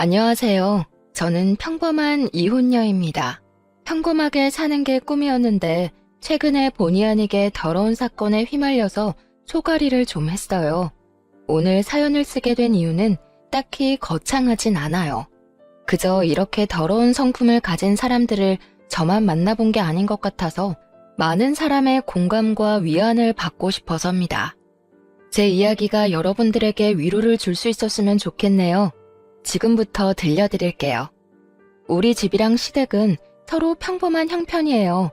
안녕하세요. 저는 평범한 이혼녀입니다. 평범하게 사는 게 꿈이었는데 최근에 본의 아니게 더러운 사건에 휘말려서 소가리를 좀 했어요. 오늘 사연을 쓰게 된 이유는 딱히 거창하진 않아요. 그저 이렇게 더러운 성품을 가진 사람들을 저만 만나본 게 아닌 것 같아서 많은 사람의 공감과 위안을 받고 싶어서입니다. 제 이야기가 여러분들에게 위로를 줄 수 있었으면 좋겠네요. 지금부터 들려드릴게요. 우리 집이랑 시댁은 서로 평범한 형편이에요.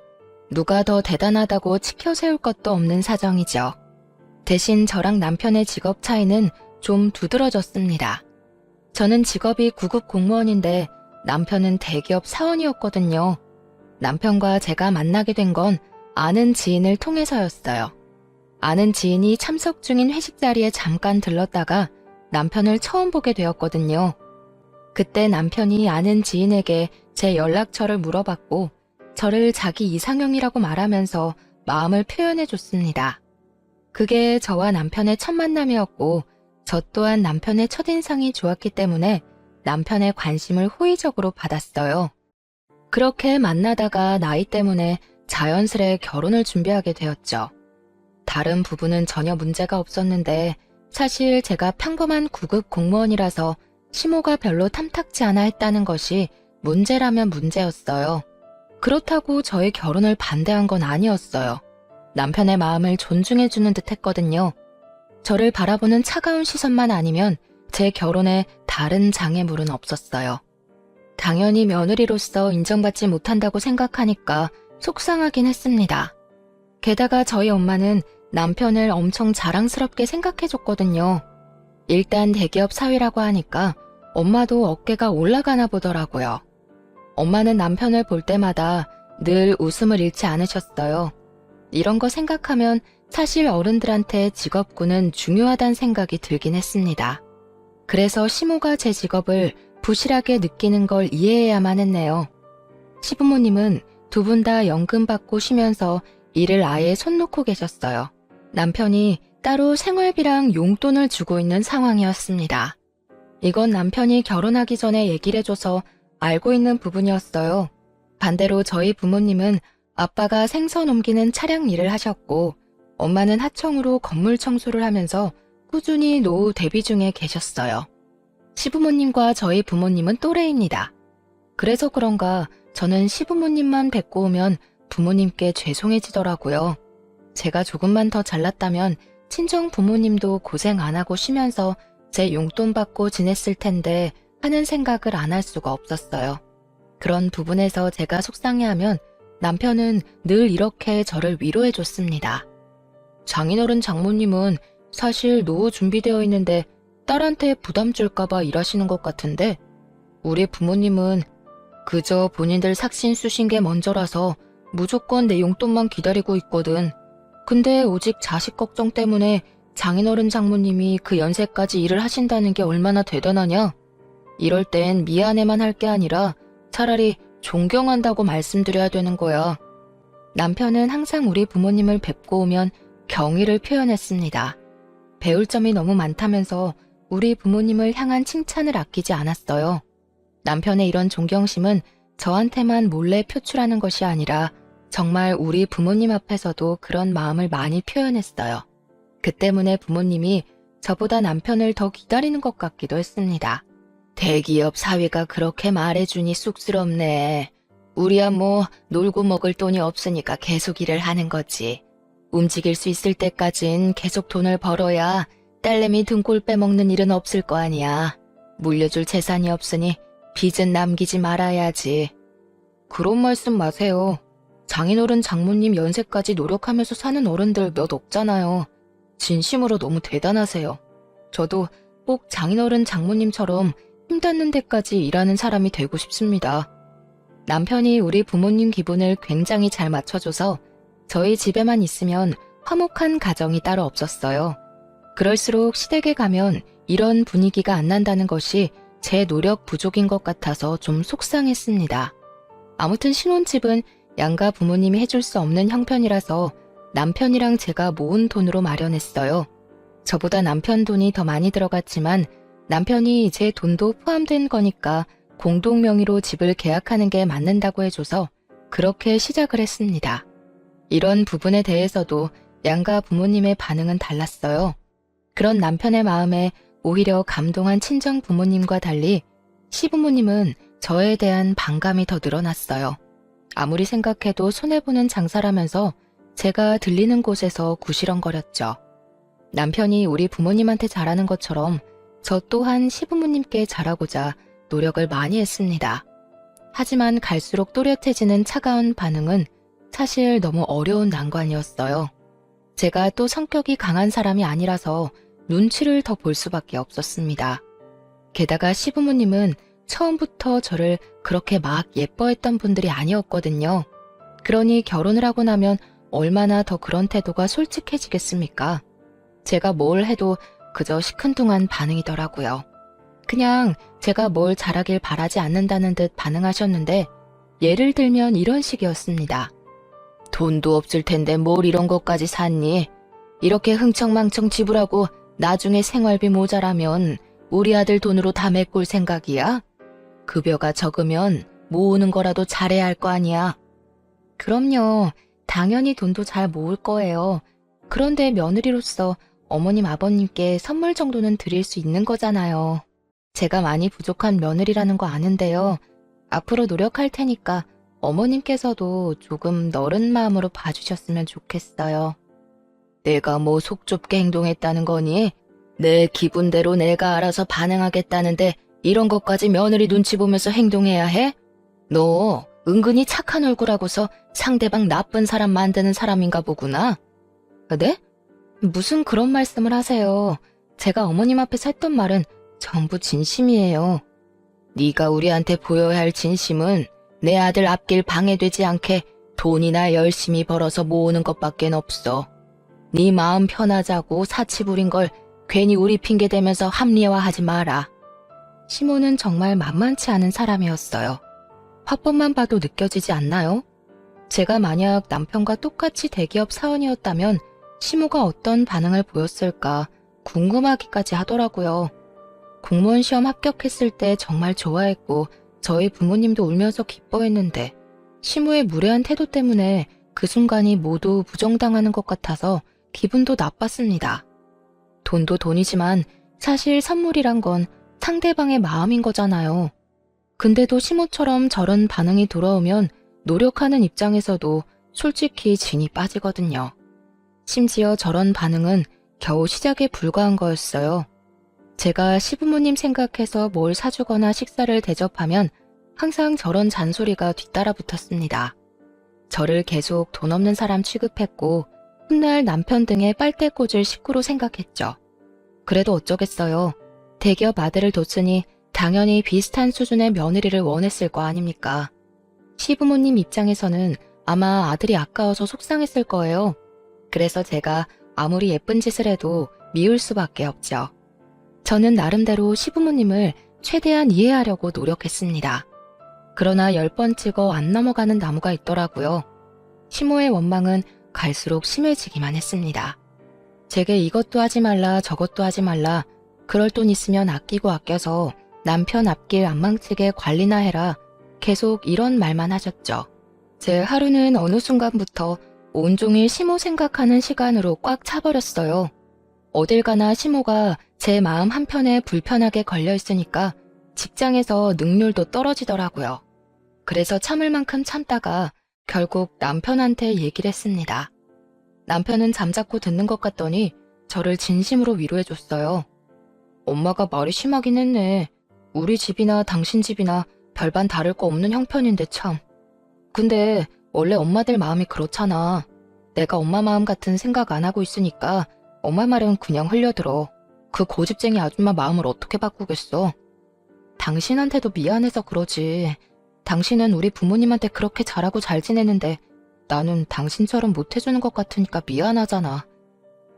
누가 더 대단하다고 치켜세울 것도 없는 사정이죠. 대신 저랑 남편의 직업 차이는 좀 두드러졌습니다. 저는 직업이 구급 공무원인데 남편은 대기업 사원이었거든요. 남편과 제가 만나게 된 건 아는 지인을 통해서였어요. 아는 지인이 참석 중인 회식 자리에 잠깐 들렀다가 남편을 처음 보게 되었거든요. 그때 남편이 아는 지인에게 제 연락처를 물어봤고 저를 자기 이상형이라고 말하면서 마음을 표현해 줬습니다. 그게 저와 남편의 첫 만남이었고 저 또한 남편의 첫인상이 좋았기 때문에 남편의 관심을 호의적으로 받았어요. 그렇게 만나다가 나이 때문에 자연스레 결혼을 준비하게 되었죠. 다른 부분은 전혀 문제가 없었는데 사실 제가 평범한 구급 공무원이라서 시모가 별로 탐탁지 않아 했다는 것이 문제라면 문제였어요. 그렇다고 저의 결혼을 반대한 건 아니었어요. 남편의 마음을 존중해주는 듯 했거든요. 저를 바라보는 차가운 시선만 아니면 제 결혼에 다른 장애물은 없었어요. 당연히 며느리로서 인정받지 못한다고 생각하니까 속상하긴 했습니다. 게다가 저희 엄마는 남편을 엄청 자랑스럽게 생각해줬거든요. 일단 대기업 사위라고 하니까 엄마도 어깨가 올라가나 보더라고요. 엄마는 남편을 볼 때마다 늘 웃음을 잃지 않으셨어요. 이런 거 생각하면 사실 어른들한테 직업군은 중요하다는 생각이 들긴 했습니다. 그래서 시모가 제 직업을 부실하게 느끼는 걸 이해해야만 했네요. 시부모님은 두 분 다 연금 받고 쉬면서 일을 아예 손 놓고 계셨어요. 남편이 따로 생활비랑 용돈을 주고 있는 상황이었습니다. 이건 남편이 결혼하기 전에 얘기를 해줘서 알고 있는 부분이었어요. 반대로 저희 부모님은 아빠가 생선 옮기는 차량 일을 하셨고 엄마는 하청으로 건물 청소를 하면서 꾸준히 노후 대비 중에 계셨어요. 시부모님과 저희 부모님은 또래입니다. 그래서 그런가 저는 시부모님만 뵙고 오면 부모님께 죄송해지더라고요. 제가 조금만 더 잘났다면 친정 부모님도 고생 안 하고 쉬면서 제 용돈 받고 지냈을 텐데 하는 생각을 안 할 수가 없었어요. 그런 부분에서 제가 속상해하면 남편은 늘 이렇게 저를 위로해 줬습니다. 장인어른 장모님은 사실 노후 준비되어 있는데 딸한테 부담 줄까봐 일하시는 것 같은데 우리 부모님은 그저 본인들 삭신 쑤신 게 먼저라서 무조건 내 용돈만 기다리고 있거든. 근데 오직 자식 걱정 때문에 장인어른 장모님이 그 연세까지 일을 하신다는 게 얼마나 대단하냐? 이럴 땐 미안해만 할 게 아니라 차라리 존경한다고 말씀드려야 되는 거야. 남편은 항상 우리 부모님을 뵙고 오면 경의를 표현했습니다. 배울 점이 너무 많다면서 우리 부모님을 향한 칭찬을 아끼지 않았어요. 남편의 이런 존경심은 저한테만 몰래 표출하는 것이 아니라 정말 우리 부모님 앞에서도 그런 마음을 많이 표현했어요. 그 때문에 부모님이 저보다 남편을 더 기다리는 것 같기도 했습니다. 대기업 사위가 그렇게 말해주니 쑥스럽네. 우리야 뭐 놀고 먹을 돈이 없으니까 계속 일을 하는 거지. 움직일 수 있을 때까진 계속 돈을 벌어야 딸내미 등골 빼먹는 일은 없을 거 아니야. 물려줄 재산이 없으니 빚은 남기지 말아야지. 그런 말씀 마세요. 장인어른 장모님 연세까지 노력하면서 사는 어른들 몇 없잖아요. 진심으로 너무 대단하세요. 저도 꼭 장인어른 장모님처럼 힘닿는 데까지 일하는 사람이 되고 싶습니다. 남편이 우리 부모님 기분을 굉장히 잘 맞춰줘서 저희 집에만 있으면 화목한 가정이 따로 없었어요. 그럴수록 시댁에 가면 이런 분위기가 안 난다는 것이 제 노력 부족인 것 같아서 좀 속상했습니다. 아무튼 신혼집은 양가 부모님이 해줄 수 없는 형편이라서 남편이랑 제가 모은 돈으로 마련했어요. 저보다 남편 돈이 더 많이 들어갔지만 남편이 제 돈도 포함된 거니까 공동 명의로 집을 계약하는 게 맞는다고 해줘서 그렇게 시작을 했습니다. 이런 부분에 대해서도 양가 부모님의 반응은 달랐어요. 그런 남편의 마음에 오히려 감동한 친정 부모님과 달리 시부모님은 저에 대한 반감이 더 늘어났어요. 아무리 생각해도 손해보는 장사라면서 제가 들리는 곳에서 구시렁거렸죠. 남편이 우리 부모님한테 잘하는 것처럼 저 또한 시부모님께 잘하고자 노력을 많이 했습니다. 하지만 갈수록 또렷해지는 차가운 반응은 사실 너무 어려운 난관이었어요. 제가 또 성격이 강한 사람이 아니라서 눈치를 더 볼 수밖에 없었습니다. 게다가 시부모님은 처음부터 저를 그렇게 막 예뻐했던 분들이 아니었거든요. 그러니 결혼을 하고 나면 얼마나 더 그런 태도가 솔직해지겠습니까? 제가 뭘 해도 그저 시큰둥한 반응이더라고요. 그냥 제가 뭘 잘하길 바라지 않는다는 듯 반응하셨는데 예를 들면 이런 식이었습니다. 돈도 없을 텐데 뭘 이런 것까지 샀니? 이렇게 흥청망청 지불하고 나중에 생활비 모자라면 우리 아들 돈으로 다 메꿀 생각이야? 급여가 적으면 모으는 거라도 잘해야 할 거 아니야. 그럼요. 당연히 돈도 잘 모을 거예요. 그런데 며느리로서 어머님 아버님께 선물 정도는 드릴 수 있는 거잖아요. 제가 많이 부족한 며느리라는 거 아는데요. 앞으로 노력할 테니까 어머님께서도 조금 너른 마음으로 봐주셨으면 좋겠어요. 내가 뭐 속 좁게 행동했다는 거니? 내 기분대로 내가 알아서 반응하겠다는데 이런 것까지 며느리 눈치 보면서 행동해야 해? 너 은근히 착한 얼굴하고서 상대방 나쁜 사람 만드는 사람인가 보구나. 네? 무슨 그런 말씀을 하세요. 제가 어머님 앞에서 했던 말은 전부 진심이에요. 네가 우리한테 보여야 할 진심은 내 아들 앞길 방해되지 않게 돈이나 열심히 벌어서 모으는 것밖엔 없어. 네 마음 편하자고 사치 부린 걸 괜히 우리 핑계 대면서 합리화하지 마라. 시모는 정말 만만치 않은 사람이었어요. 화법만 봐도 느껴지지 않나요? 제가 만약 남편과 똑같이 대기업 사원이었다면 시모가 어떤 반응을 보였을까 궁금하기까지 하더라고요. 공무원 시험 합격했을 때 정말 좋아했고 저희 부모님도 울면서 기뻐했는데 시모의 무례한 태도 때문에 그 순간이 모두 부정당하는 것 같아서 기분도 나빴습니다. 돈도 돈이지만 사실 선물이란 건 상대방의 마음인 거잖아요. 근데도 시모처럼 저런 반응이 돌아오면 노력하는 입장에서도 솔직히 진이 빠지거든요. 심지어 저런 반응은 겨우 시작에 불과한 거였어요. 제가 시부모님 생각해서 뭘 사주거나 식사를 대접하면 항상 저런 잔소리가 뒤따라 붙었습니다. 저를 계속 돈 없는 사람 취급했고 훗날 남편 등의 빨대 꽂을 식구로 생각했죠. 그래도 어쩌겠어요. 대기업 아들을 뒀으니 당연히 비슷한 수준의 며느리를 원했을 거 아닙니까? 시부모님 입장에서는 아마 아들이 아까워서 속상했을 거예요. 그래서 제가 아무리 예쁜 짓을 해도 미울 수밖에 없죠. 저는 나름대로 시부모님을 최대한 이해하려고 노력했습니다. 그러나 10번 찍어 안 넘어가는 나무가 있더라고요. 시모의 원망은 갈수록 심해지기만 했습니다. 제게 이것도 하지 말라 저것도 하지 말라 그럴 돈 있으면 아끼고 아껴서 남편 앞길 안 망치게 관리나 해라 계속 이런 말만 하셨죠. 제 하루는 어느 순간부터 온종일 시모 생각하는 시간으로 꽉 차버렸어요. 어딜 가나 시모가 제 마음 한편에 불편하게 걸려있으니까 직장에서 능률도 떨어지더라고요. 그래서 참을 만큼 참다가 결국 남편한테 얘기를 했습니다. 남편은 잠자코 듣는 것 같더니 저를 진심으로 위로해줬어요. 엄마가 말이 심하긴 했네. 우리 집이나 당신 집이나 별반 다를 거 없는 형편인데 참. 근데 원래 엄마들 마음이 그렇잖아. 내가 엄마 마음 같은 생각 안 하고 있으니까 엄마 말은 그냥 흘려들어. 그 고집쟁이 아줌마 마음을 어떻게 바꾸겠어. 당신한테도 미안해서 그러지. 당신은 우리 부모님한테 그렇게 잘하고 잘 지내는데 나는 당신처럼 못해주는 것 같으니까 미안하잖아.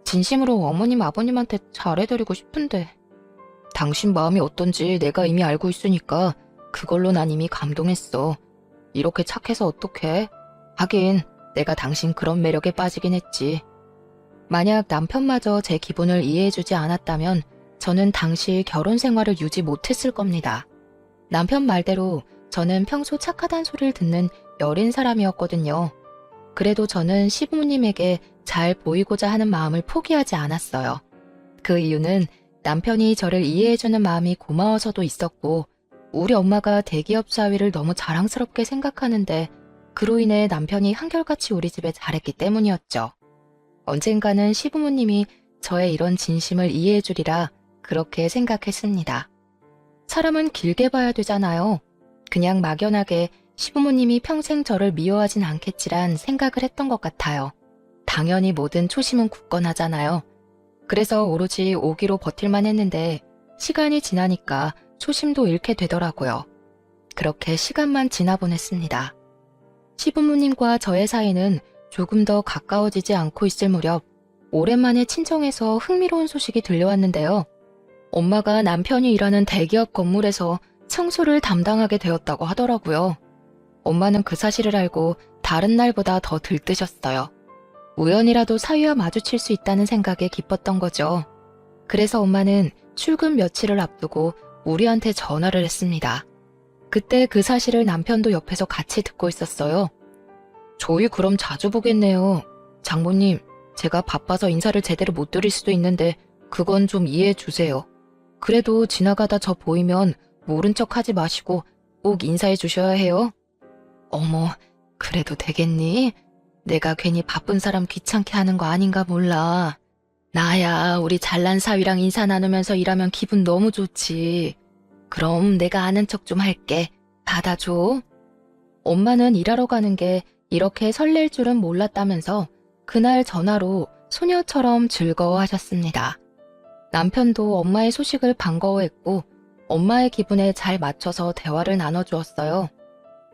진심으로 어머님 아버님한테 잘해드리고 싶은데. 당신 마음이 어떤지 내가 이미 알고 있으니까 그걸로 난 이미 감동했어. 이렇게 착해서 어떡해? 하긴 내가 당신 그런 매력에 빠지긴 했지. 만약 남편마저 제 기분을 이해해주지 않았다면 저는 당시 결혼 생활을 유지 못했을 겁니다. 남편 말대로 저는 평소 착하단 소리를 듣는 여린 사람이었거든요. 그래도 저는 시부모님에게 잘 보이고자 하는 마음을 포기하지 않았어요. 그 이유는 남편이 저를 이해해주는 마음이 고마워서도 있었고, 우리 엄마가 대기업 사위를 너무 자랑스럽게 생각하는데 그로 인해 남편이 한결같이 우리 집에 잘했기 때문이었죠. 언젠가는 시부모님이 저의 이런 진심을 이해해주리라 그렇게 생각했습니다. 사람은 길게 봐야 되잖아요. 그냥 막연하게 시부모님이 평생 저를 미워하진 않겠지란 생각을 했던 것 같아요. 당연히 모든 초심은 굳건하잖아요. 그래서 오로지 오기로 버틸만 했는데 시간이 지나니까 초심도 잃게 되더라고요. 그렇게 시간만 지나보냈습니다. 시부모님과 저의 사이는 조금 더 가까워지지 않고 있을 무렵 오랜만에 친정에서 흥미로운 소식이 들려왔는데요. 엄마가 남편이 일하는 대기업 건물에서 청소를 담당하게 되었다고 하더라고요. 엄마는 그 사실을 알고 다른 날보다 더 들뜨셨어요. 우연이라도 사위와 마주칠 수 있다는 생각에 기뻤던 거죠. 그래서 엄마는 출근 며칠을 앞두고 우리한테 전화를 했습니다. 그때 그 사실을 남편도 옆에서 같이 듣고 있었어요. 저희 그럼 자주 보겠네요. 장모님, 제가 바빠서 인사를 제대로 못 드릴 수도 있는데 그건 좀 이해해 주세요. 그래도 지나가다 저 보이면 모른 척 하지 마시고 꼭 인사해 주셔야 해요. 어머, 그래도 되겠니? 내가 괜히 바쁜 사람 귀찮게 하는 거 아닌가 몰라. 나야 우리 잘난 사위랑 인사 나누면서 일하면 기분 너무 좋지. 그럼 내가 아는 척 좀 할게. 받아줘. 엄마는 일하러 가는 게 이렇게 설렐 줄은 몰랐다면서 그날 전화로 소녀처럼 즐거워하셨습니다. 남편도 엄마의 소식을 반가워했고 엄마의 기분에 잘 맞춰서 대화를 나눠주었어요.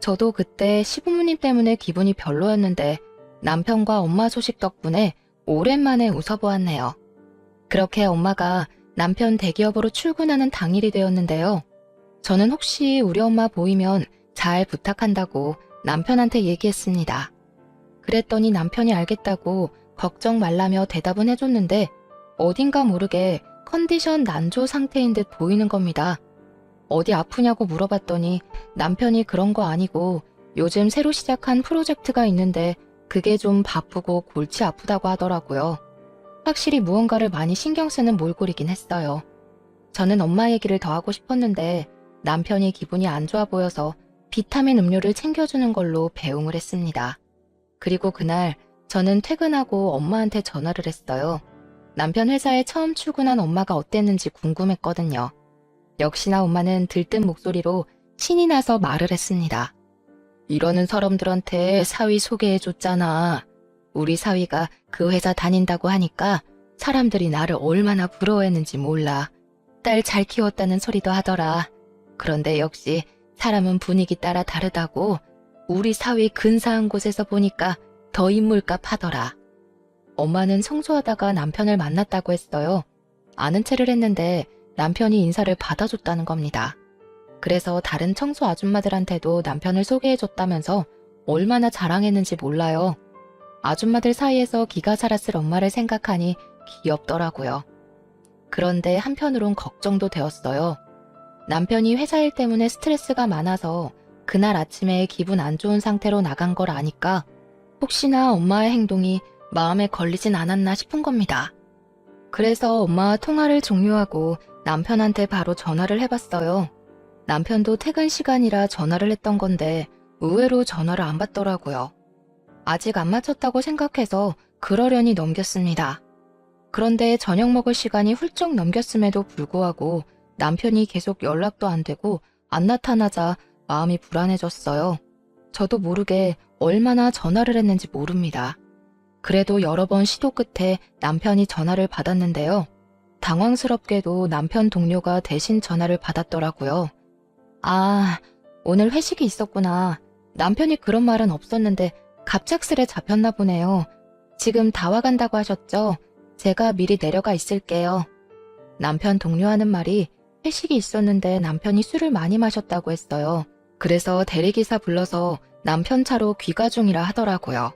저도 그때 시부모님 때문에 기분이 별로였는데 남편과 엄마 소식 덕분에 오랜만에 웃어보았네요. 그렇게 엄마가 남편 대기업으로 출근하는 당일이 되었는데요. 저는 혹시 우리 엄마 보이면 잘 부탁한다고 남편한테 얘기했습니다. 그랬더니 남편이 알겠다고 걱정 말라며 대답은 해줬는데 어딘가 모르게 컨디션 난조 상태인 듯 보이는 겁니다. 어디 아프냐고 물어봤더니 남편이 그런 거 아니고 요즘 새로 시작한 프로젝트가 있는데 그게 좀 바쁘고 골치 아프다고 하더라고요. 확실히 무언가를 많이 신경 쓰는 몰골이긴 했어요. 저는 엄마 얘기를 더 하고 싶었는데 남편이 기분이 안 좋아 보여서 비타민 음료를 챙겨주는 걸로 배웅을 했습니다. 그리고 그날 저는 퇴근하고 엄마한테 전화를 했어요. 남편 회사에 처음 출근한 엄마가 어땠는지 궁금했거든요. 역시나 엄마는 들뜬 목소리로 신이 나서 말을 했습니다. 이러는 사람들한테 사위 소개해줬잖아. 우리 사위가 그 회사 다닌다고 하니까 사람들이 나를 얼마나 부러워했는지 몰라. 딸 잘 키웠다는 소리도 하더라. 그런데 역시 사람은 분위기 따라 다르다고 우리 사위 근사한 곳에서 보니까 더 인물값 하더라. 엄마는 청소하다가 남편을 만났다고 했어요. 아는 체를 했는데 남편이 인사를 받아줬다는 겁니다. 그래서 다른 청소 아줌마들한테도 남편을 소개해줬다면서 얼마나 자랑했는지 몰라요. 아줌마들 사이에서 기가 살았을 엄마를 생각하니 귀엽더라고요. 그런데 한편으론 걱정도 되었어요. 남편이 회사 일 때문에 스트레스가 많아서 그날 아침에 기분 안 좋은 상태로 나간 걸 아니까 혹시나 엄마의 행동이 마음에 걸리진 않았나 싶은 겁니다. 그래서 엄마와 통화를 종료하고 남편한테 바로 전화를 해봤어요. 남편도 퇴근 시간이라 전화를 했던 건데 의외로 전화를 안 받더라고요. 아직 안 마쳤다고 생각해서 그러려니 넘겼습니다. 그런데 저녁 먹을 시간이 훌쩍 넘겼음에도 불구하고 남편이 계속 연락도 안 되고 안 나타나자 마음이 불안해졌어요. 저도 모르게 얼마나 전화를 했는지 모릅니다. 그래도 여러 번 시도 끝에 남편이 전화를 받았는데요. 당황스럽게도 남편 동료가 대신 전화를 받았더라고요. 아, 오늘 회식이 있었구나. 남편이 그런 말은 없었는데 갑작스레 잡혔나 보네요. 지금 다 와간다고 하셨죠? 제가 미리 내려가 있을게요. 남편 동료하는 말이 회식이 있었는데 남편이 술을 많이 마셨다고 했어요. 그래서 대리기사 불러서 남편 차로 귀가 중이라 하더라고요.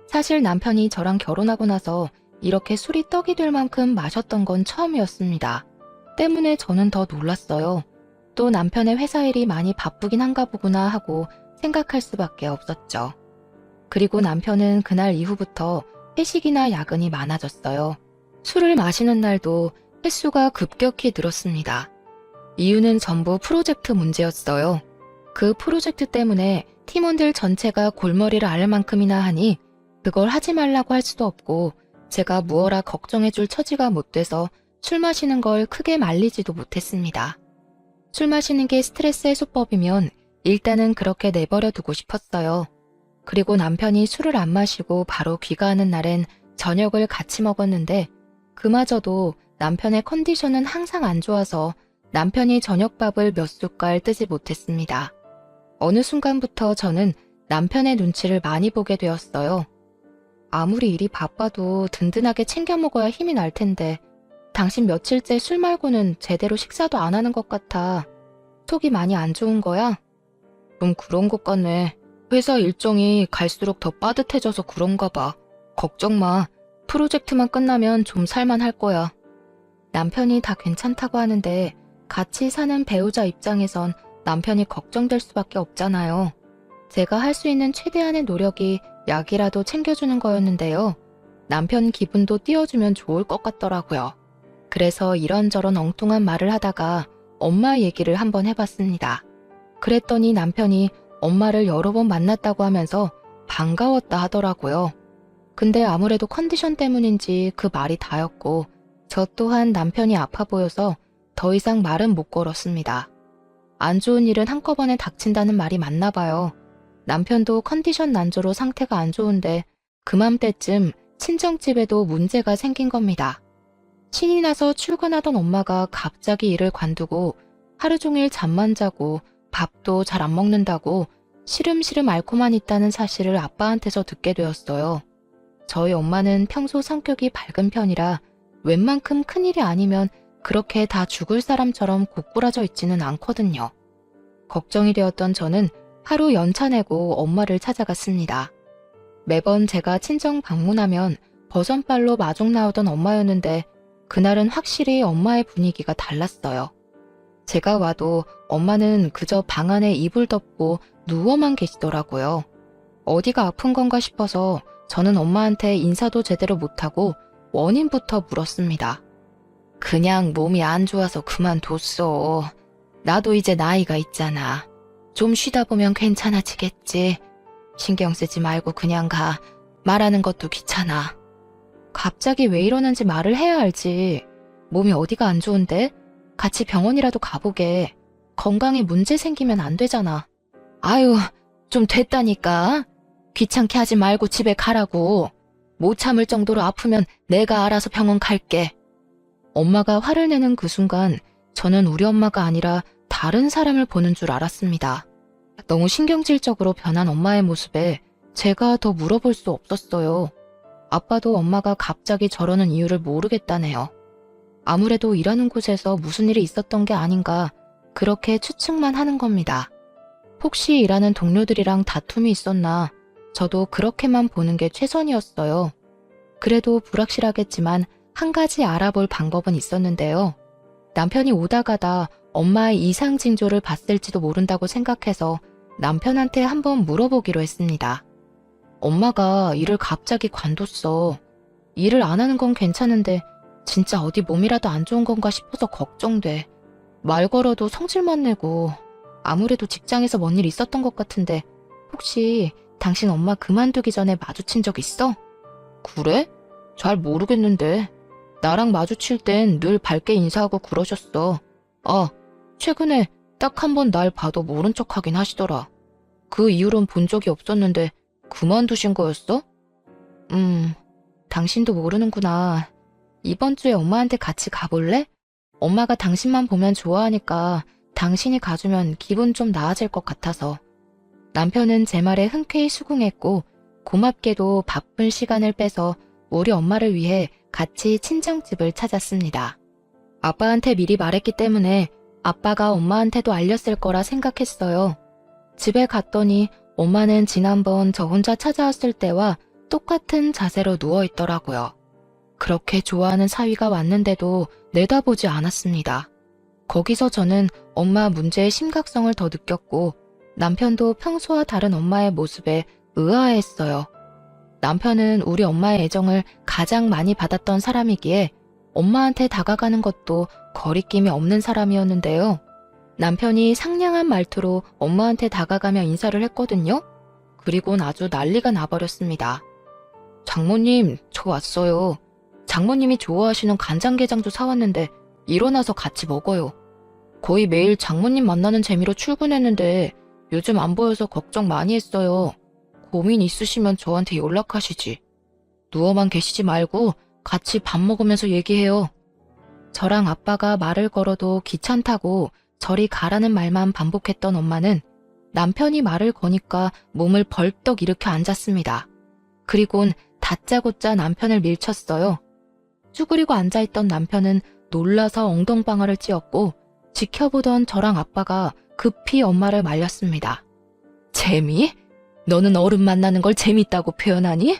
사실 남편이 저랑 결혼하고 나서 이렇게 술이 떡이 될 만큼 마셨던 건 처음이었습니다. 때문에 저는 더 놀랐어요. 또 남편의 회사 일이 많이 바쁘긴 한가 보구나 하고 생각할 수밖에 없었죠. 그리고 남편은 그날 이후부터 회식이나 야근이 많아졌어요. 술을 마시는 날도 횟수가 급격히 늘었습니다. 이유는 전부 프로젝트 문제였어요. 그 프로젝트 때문에 팀원들 전체가 골머리를 앓을 만큼이나 하니 그걸 하지 말라고 할 수도 없고 제가 무어라 걱정해줄 처지가 못 돼서 술 마시는 걸 크게 말리지도 못했습니다. 술 마시는 게 스트레스 해소법이면 일단은 그렇게 내버려 두고 싶었어요. 그리고 남편이 술을 안 마시고 바로 귀가하는 날엔 저녁을 같이 먹었는데 그마저도 남편의 컨디션은 항상 안 좋아서 남편이 저녁밥을 몇 숟갈 뜨지 못했습니다. 어느 순간부터 저는 남편의 눈치를 많이 보게 되었어요. 아무리 일이 바빠도 든든하게 챙겨 먹어야 힘이 날 텐데 당신 며칠째 술 말고는 제대로 식사도 안 하는 것 같아. 속이 많이 안 좋은 거야? 좀 그런 것 같네. 회사 일정이 갈수록 더 빠듯해져서 그런가 봐. 걱정 마. 프로젝트만 끝나면 좀 살만할 거야. 남편이 다 괜찮다고 하는데 같이 사는 배우자 입장에선 남편이 걱정될 수밖에 없잖아요. 제가 할 수 있는 최대한의 노력이 약이라도 챙겨주는 거였는데요. 남편 기분도 띄워주면 좋을 것 같더라고요. 그래서 이런저런 엉뚱한 말을 하다가 엄마 얘기를 한번 해봤습니다. 그랬더니 남편이 엄마를 여러 번 만났다고 하면서 반가웠다 하더라고요. 근데 아무래도 컨디션 때문인지 그 말이 다였고 저 또한 남편이 아파 보여서 더 이상 말은 못 걸었습니다. 안 좋은 일은 한꺼번에 닥친다는 말이 맞나 봐요. 남편도 컨디션 난조로 상태가 안 좋은데 그맘때쯤 친정집에도 문제가 생긴 겁니다. 신이 나서 출근하던 엄마가 갑자기 일을 관두고 하루 종일 잠만 자고 밥도 잘 안 먹는다고 시름시름 앓고만 있다는 사실을 아빠한테서 듣게 되었어요. 저희 엄마는 평소 성격이 밝은 편이라 웬만큼 큰일이 아니면 그렇게 다 죽을 사람처럼 고꾸라져 있지는 않거든요. 걱정이 되었던 저는 하루 연차 내고 엄마를 찾아갔습니다. 매번 제가 친정 방문하면 버선발로 마중 나오던 엄마였는데 그날은 확실히 엄마의 분위기가 달랐어요. 제가 와도 엄마는 그저 방 안에 이불 덮고 누워만 계시더라고요. 어디가 아픈 건가 싶어서 저는 엄마한테 인사도 제대로 못하고 원인부터 물었습니다. 그냥 몸이 안 좋아서 그만뒀어. 나도 이제 나이가 있잖아. 좀 쉬다 보면 괜찮아지겠지. 신경 쓰지 말고 그냥 가. 말하는 것도 귀찮아. 갑자기 왜 이러는지 말을 해야 알지. 몸이 어디가 안 좋은데? 같이 병원이라도 가보게. 건강에 문제 생기면 안 되잖아. 아유, 좀 됐다니까. 귀찮게 하지 말고 집에 가라고. 못 참을 정도로 아프면 내가 알아서 병원 갈게. 엄마가 화를 내는 그 순간 저는 우리 엄마가 아니라 다른 사람을 보는 줄 알았습니다. 너무 신경질적으로 변한 엄마의 모습에 제가 더 물어볼 수 없었어요. 아빠도 엄마가 갑자기 저러는 이유를 모르겠다네요. 아무래도 일하는 곳에서 무슨 일이 있었던 게 아닌가 그렇게 추측만 하는 겁니다. 혹시 일하는 동료들이랑 다툼이 있었나 저도 그렇게만 보는 게 최선이었어요. 그래도 불확실하겠지만 한 가지 알아볼 방법은 있었는데요. 남편이 오다 가다 엄마의 이상 징조를 봤을지도 모른다고 생각해서 남편한테 한번 물어보기로 했습니다. 엄마가 일을 갑자기 관뒀어. 일을 안 하는 건 괜찮은데 진짜 어디 몸이라도 안 좋은 건가 싶어서 걱정돼. 말 걸어도 성질만 내고 아무래도 직장에서 뭔 일 있었던 것 같은데 혹시 당신 엄마 그만두기 전에 마주친 적 있어? 그래? 잘 모르겠는데. 나랑 마주칠 땐 늘 밝게 인사하고 그러셨어. 아, 최근에 딱 한 번 날 봐도 모른 척 하긴 하시더라. 그 이후론 본 적이 없었는데 그만두신 거였어? 당신도 모르는구나. 이번 주에 엄마한테 같이 가볼래? 엄마가 당신만 보면 좋아하니까 당신이 가주면 기분 좀 나아질 것 같아서. 남편은 제 말에 흔쾌히 수긍했고 고맙게도 바쁜 시간을 빼서 우리 엄마를 위해 같이 친정집을 찾았습니다. 아빠한테 미리 말했기 때문에 아빠가 엄마한테도 알렸을 거라 생각했어요. 집에 갔더니 엄마는 지난번 저 혼자 찾아왔을 때와 똑같은 자세로 누워있더라고요. 그렇게 좋아하는 사위가 왔는데도 내다보지 않았습니다. 거기서 저는 엄마 문제의 심각성을 더 느꼈고 남편도 평소와 다른 엄마의 모습에 의아해했어요. 남편은 우리 엄마의 애정을 가장 많이 받았던 사람이기에 엄마한테 다가가는 것도 거리낌이 없는 사람이었는데요. 남편이 상냥한 말투로 엄마한테 다가가며 인사를 했거든요. 그리고는 아주 난리가 나버렸습니다. 장모님, 저 왔어요. 장모님이 좋아하시는 간장게장도 사왔는데 일어나서 같이 먹어요. 거의 매일 장모님 만나는 재미로 출근했는데 요즘 안 보여서 걱정 많이 했어요. 고민 있으시면 저한테 연락하시지. 누워만 계시지 말고 같이 밥 먹으면서 얘기해요. 저랑 아빠가 말을 걸어도 귀찮다고 저리 가라는 말만 반복했던 엄마는 남편이 말을 거니까 몸을 벌떡 일으켜 앉았습니다. 그리곤 다짜고짜 남편을 밀쳤어요. 쭈그리고 앉아있던 남편은 놀라서 엉덩방아를 찧었고 지켜보던 저랑 아빠가 급히 엄마를 말렸습니다. 재미? 너는 어른 만나는 걸 재밌다고 표현하니?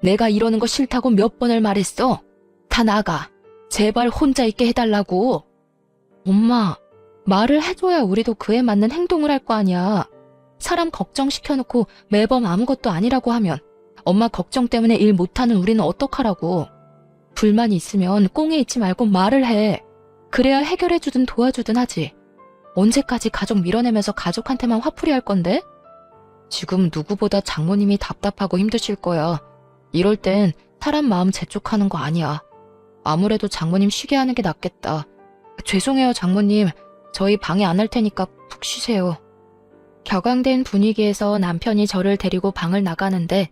내가 이러는 거 싫다고 몇 번을 말했어. 다 나가. 제발 혼자 있게 해달라고. 엄마, 말을 해줘야 우리도 그에 맞는 행동을 할 거 아니야. 사람 걱정시켜놓고 매번 아무것도 아니라고 하면 엄마 걱정 때문에 일 못하는 우리는 어떡하라고. 불만이 있으면 꽁에 있지 말고 말을 해. 그래야 해결해주든 도와주든 하지. 언제까지 가족 밀어내면서 가족한테만 화풀이 할 건데? 지금 누구보다 장모님이 답답하고 힘드실 거야. 이럴 땐 사람 마음 재촉하는 거 아니야. 아무래도 장모님 쉬게 하는 게 낫겠다. 죄송해요, 장모님. 저희 방해 안 할 테니까 푹 쉬세요. 격앙된 분위기에서 남편이 저를 데리고 방을 나가는데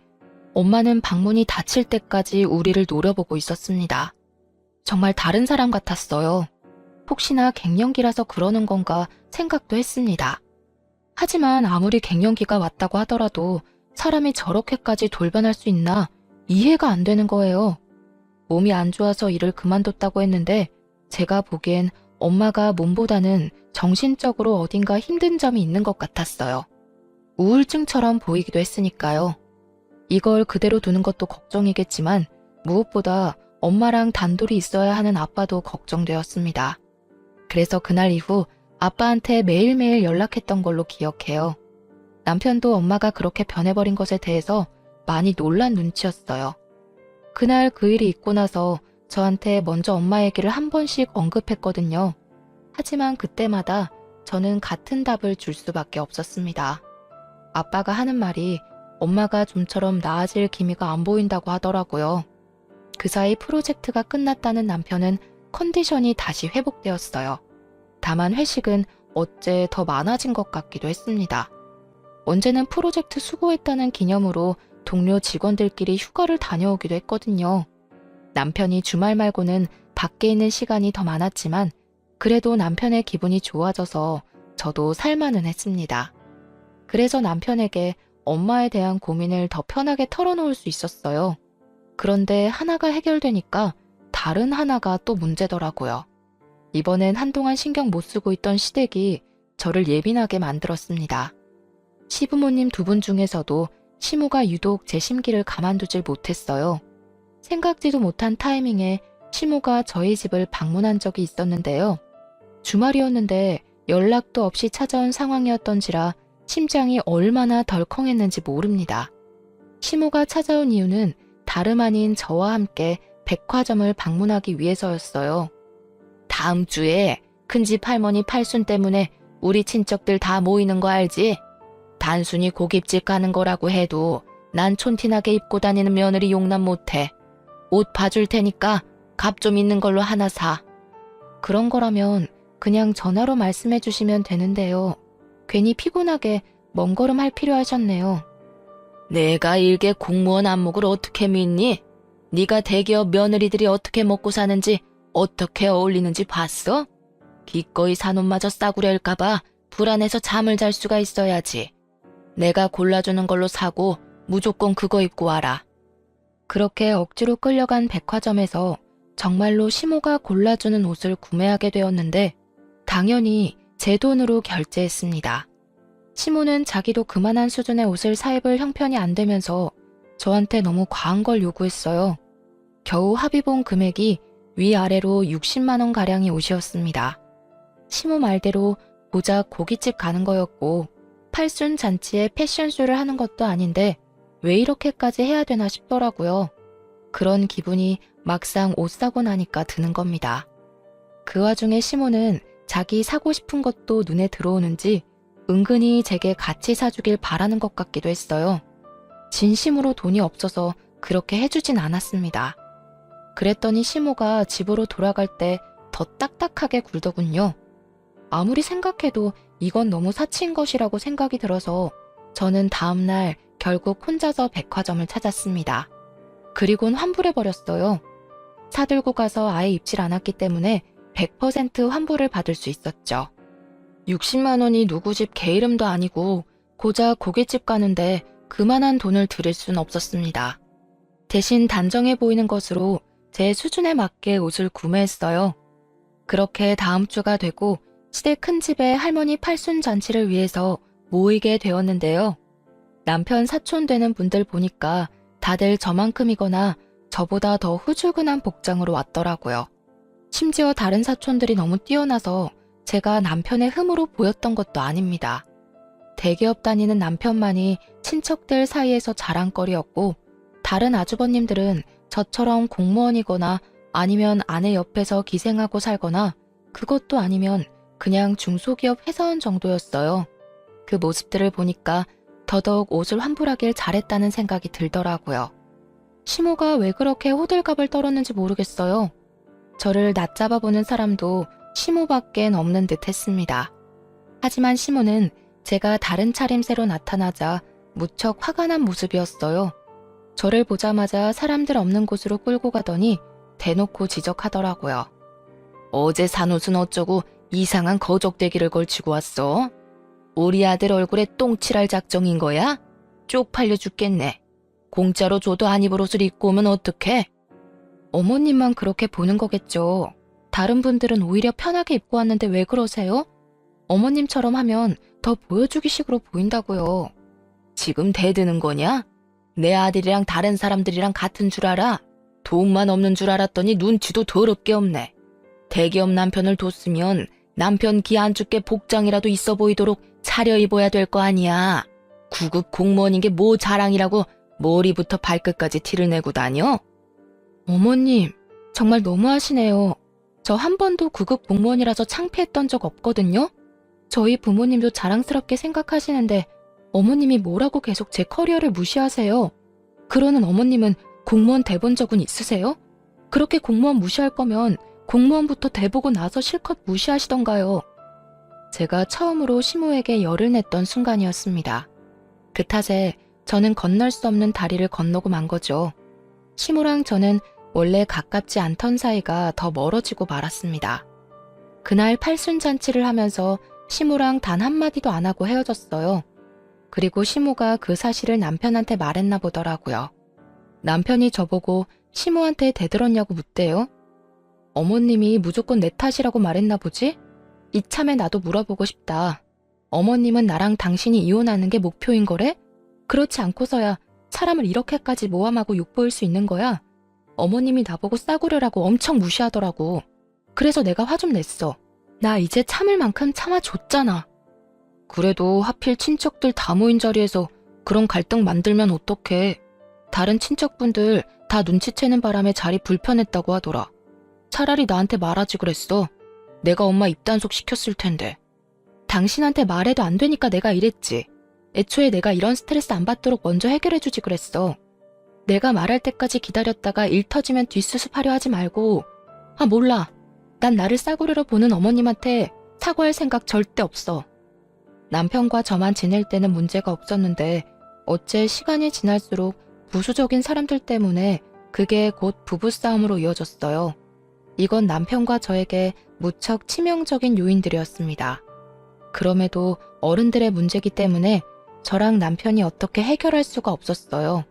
엄마는 방문이 닫힐 때까지 우리를 노려보고 있었습니다. 정말 다른 사람 같았어요. 혹시나 갱년기라서 그러는 건가 생각도 했습니다. 하지만 아무리 갱년기가 왔다고 하더라도 사람이 저렇게까지 돌변할 수 있나 이해가 안 되는 거예요. 몸이 안 좋아서 일을 그만뒀다고 했는데 제가 보기엔 엄마가 몸보다는 정신적으로 어딘가 힘든 점이 있는 것 같았어요. 우울증처럼 보이기도 했으니까요. 이걸 그대로 두는 것도 걱정이겠지만 무엇보다 엄마랑 단둘이 있어야 하는 아빠도 걱정되었습니다. 그래서 그날 이후 아빠한테 매일매일 연락했던 걸로 기억해요. 남편도 엄마가 그렇게 변해버린 것에 대해서 많이 놀란 눈치였어요. 그날 그 일이 있고 나서 저한테 먼저 엄마 얘기를 한 번씩 언급했거든요. 하지만 그때마다 저는 같은 답을 줄 수밖에 없었습니다. 아빠가 하는 말이 엄마가 좀처럼 나아질 기미가 안 보인다고 하더라고요. 그 사이 프로젝트가 끝났다는 남편은 컨디션이 다시 회복되었어요. 다만 회식은 어째 더 많아진 것 같기도 했습니다. 언제는 프로젝트 수고했다는 기념으로 동료 직원들끼리 휴가를 다녀오기도 했거든요. 남편이 주말 말고는 밖에 있는 시간이 더 많았지만 그래도 남편의 기분이 좋아져서 저도 살만은 했습니다. 그래서 남편에게 엄마에 대한 고민을 더 편하게 털어놓을 수 있었어요. 그런데 하나가 해결되니까 다른 하나가 또 문제더라고요. 이번엔 한동안 신경 못 쓰고 있던 시댁이 저를 예민하게 만들었습니다. 시부모님 두 분 중에서도 시모가 유독 제 심기를 가만두질 못했어요. 생각지도 못한 타이밍에 시모가 저희 집을 방문한 적이 있었는데요. 주말이었는데 연락도 없이 찾아온 상황이었던지라 심장이 얼마나 덜컹했는지 모릅니다. 시모가 찾아온 이유는 다름 아닌 저와 함께 백화점을 방문하기 위해서였어요. 다음 주에 큰집 할머니 팔순 때문에 우리 친척들 다 모이는 거 알지? 단순히 고깃집 가는 거라고 해도 난 촌티나게 입고 다니는 며느리 용납 못해. 옷 봐줄 테니까 값 좀 있는 걸로 하나 사. 그런 거라면 그냥 전화로 말씀해 주시면 되는데요. 괜히 피곤하게 먼 걸음 할 필요 하셨네요. 내가 일개 공무원 안목을 어떻게 믿니? 네가 대기업 며느리들이 어떻게 먹고 사는지 어떻게 어울리는지 봤어? 기꺼이 산 옷마저 싸구려일까봐 불안해서 잠을 잘 수가 있어야지. 내가 골라주는 걸로 사고 무조건 그거 입고 와라. 그렇게 억지로 끌려간 백화점에서 정말로 시모가 골라주는 옷을 구매하게 되었는데 당연히 제 돈으로 결제했습니다. 시모는 자기도 그만한 수준의 옷을 사 입을 형편이 안 되면서 저한테 너무 과한 걸 요구했어요. 겨우 합의본 금액이 위아래로 60만 원 가량의 옷이었습니다. 시모 말대로 고작 고깃집 가는 거였고 팔순 잔치에 패션쇼를 하는 것도 아닌데 왜 이렇게까지 해야 되나 싶더라고요. 그런 기분이 막상 옷 사고 나니까 드는 겁니다. 그 와중에 시모는 자기 사고 싶은 것도 눈에 들어오는지 은근히 제게 같이 사주길 바라는 것 같기도 했어요. 진심으로 돈이 없어서 그렇게 해주진 않았습니다. 그랬더니 시모가 집으로 돌아갈 때 더 딱딱하게 굴더군요. 아무리 생각해도 이건 너무 사치인 것이라고 생각이 들어서 저는 다음날 결국 혼자서 백화점을 찾았습니다. 그리곤 환불해버렸어요. 사들고 가서 아예 입질 않았기 때문에 100% 환불을 받을 수 있었죠. 60만 원이 누구 집 개 이름도 아니고 고작 고깃집 가는데 그만한 돈을 들일 순 없었습니다. 대신 단정해 보이는 것으로 제 수준에 맞게 옷을 구매했어요. 그렇게 다음 주가 되고 시댁 큰 집에 할머니 팔순 잔치를 위해서 모이게 되었는데요. 남편 사촌 되는 분들 보니까 다들 저만큼이거나 저보다 더 후줄근한 복장으로 왔더라고요. 심지어 다른 사촌들이 너무 뛰어나서 제가 남편의 흠으로 보였던 것도 아닙니다. 대기업 다니는 남편만이 친척들 사이에서 자랑거리였고 다른 아주버님들은 저처럼 공무원이거나 아니면 아내 옆에서 기생하고 살거나 그것도 아니면 그냥 중소기업 회사원 정도였어요. 그 모습들을 보니까 더더욱 옷을 환불하길 잘했다는 생각이 들더라고요. 시모가 왜 그렇게 호들갑을 떨었는지 모르겠어요. 저를 낮잡아 보는 사람도 시모밖엔 없는 듯 했습니다. 하지만 시모는 제가 다른 차림새로 나타나자 무척 화가 난 모습이었어요. 저를 보자마자 사람들 없는 곳으로 끌고 가더니 대놓고 지적하더라고요. 어제 산 옷은 어쩌고 이상한 거적대기를 걸치고 왔어? 우리 아들 얼굴에 똥칠할 작정인 거야? 쪽팔려 죽겠네. 공짜로 줘도 안 입을 옷을 입고 오면 어떡해? 어머님만 그렇게 보는 거겠죠. 다른 분들은 오히려 편하게 입고 왔는데 왜 그러세요? 어머님처럼 하면 더 보여주기 식으로 보인다고요. 지금 대드는 거냐? 내 아들이랑 다른 사람들이랑 같은 줄 알아? 돈만 없는 줄 알았더니 눈치도 더럽게 없네. 대기업 남편을 뒀으면 남편 기 안 죽게 복장이라도 있어 보이도록 차려입어야 될 거 아니야. 구급 공무원인 게 뭐 자랑이라고 머리부터 발끝까지 티를 내고 다녀? 어머님, 정말 너무하시네요. 저 한 번도 구급 공무원이라서 창피했던 적 없거든요. 저희 부모님도 자랑스럽게 생각하시는데 어머님이 뭐라고 계속 제 커리어를 무시하세요? 그러는 어머님은 공무원 돼본 적은 있으세요? 그렇게 공무원 무시할 거면 공무원부터 돼보고 나서 실컷 무시하시던가요. 제가 처음으로 시모에게 열을 냈던 순간이었습니다. 그 탓에 저는 건널 수 없는 다리를 건너고 만 거죠. 시모랑 저는 원래 가깝지 않던 사이가 더 멀어지고 말았습니다. 그날 팔순잔치를 하면서 시모랑 단 한마디도 안 하고 헤어졌어요. 그리고 시모가 그 사실을 남편한테 말했나 보더라고요. 남편이 저보고 시모한테 대들었냐고 묻대요. 어머님이 무조건 내 탓이라고 말했나 보지? 이참에 나도 물어보고 싶다. 어머님은 나랑 당신이 이혼하는 게 목표인 거래? 그렇지 않고서야 사람을 이렇게까지 모함하고 욕보일 수 있는 거야? 어머님이 나보고 싸구려라고 엄청 무시하더라고. 그래서 내가 화 좀 냈어. 나 이제 참을 만큼 참아줬잖아. 그래도 하필 친척들 다 모인 자리에서 그런 갈등 만들면 어떡해. 다른 친척분들 다 눈치채는 바람에 자리 불편했다고 하더라. 차라리 나한테 말하지 그랬어. 내가 엄마 입단속 시켰을 텐데. 당신한테 말해도 안 되니까 내가 이랬지. 애초에 내가 이런 스트레스 안 받도록 먼저 해결해주지 그랬어. 내가 말할 때까지 기다렸다가 일 터지면 뒷수습하려 하지 말고. 아 몰라. 난 나를 싸구려로 보는 어머님한테 사과할 생각 절대 없어. 남편과 저만 지낼 때는 문제가 없었는데 어째 시간이 지날수록 부수적인 사람들 때문에 그게 곧 부부싸움으로 이어졌어요. 이건 남편과 저에게 무척 치명적인 요인들이었습니다. 그럼에도 어른들의 문제이기 때문에 저랑 남편이 어떻게 해결할 수가 없었어요.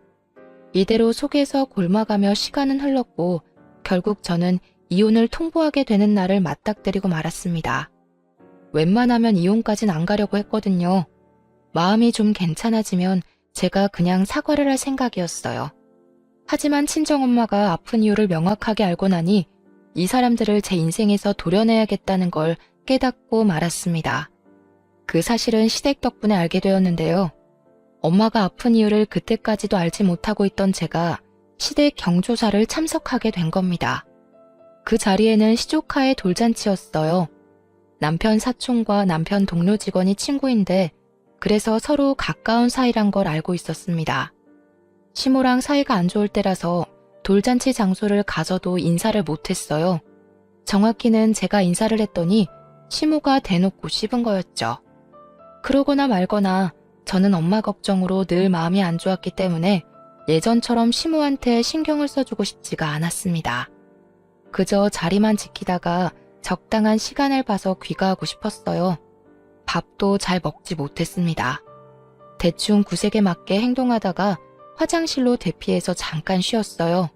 이대로 속에서 골마가며 시간은 흘렀고 결국 저는 이혼을 통보하게 되는 날을 맞닥뜨리고 말았습니다. 웬만하면 이혼까진 안 가려고 했거든요. 마음이 좀 괜찮아지면 제가 그냥 사과를 할 생각이었어요. 하지만 친정엄마가 아픈 이유를 명확하게 알고 나니 이 사람들을 제 인생에서 도려내야겠다는 걸 깨닫고 말았습니다. 그 사실은 시댁 덕분에 알게 되었는데요. 엄마가 아픈 이유를 그때까지도 알지 못하고 있던 제가 시댁 경조사를 참석하게 된 겁니다. 그 자리에는 시조카의 돌잔치였어요. 남편 사촌과 남편 동료 직원이 친구인데 그래서 서로 가까운 사이란 걸 알고 있었습니다. 시모랑 사이가 안 좋을 때라서 돌잔치 장소를 가서도 인사를 못했어요. 정확히는 제가 인사를 했더니 시모가 대놓고 씹은 거였죠. 그러거나 말거나 저는 엄마 걱정으로 늘 마음이 안 좋았기 때문에 예전처럼 시모한테 신경을 써주고 싶지가 않았습니다. 그저 자리만 지키다가 적당한 시간을 봐서 귀가하고 싶었어요. 밥도 잘 먹지 못했습니다. 대충 구색에 맞게 행동하다가 화장실로 대피해서 잠깐 쉬었어요.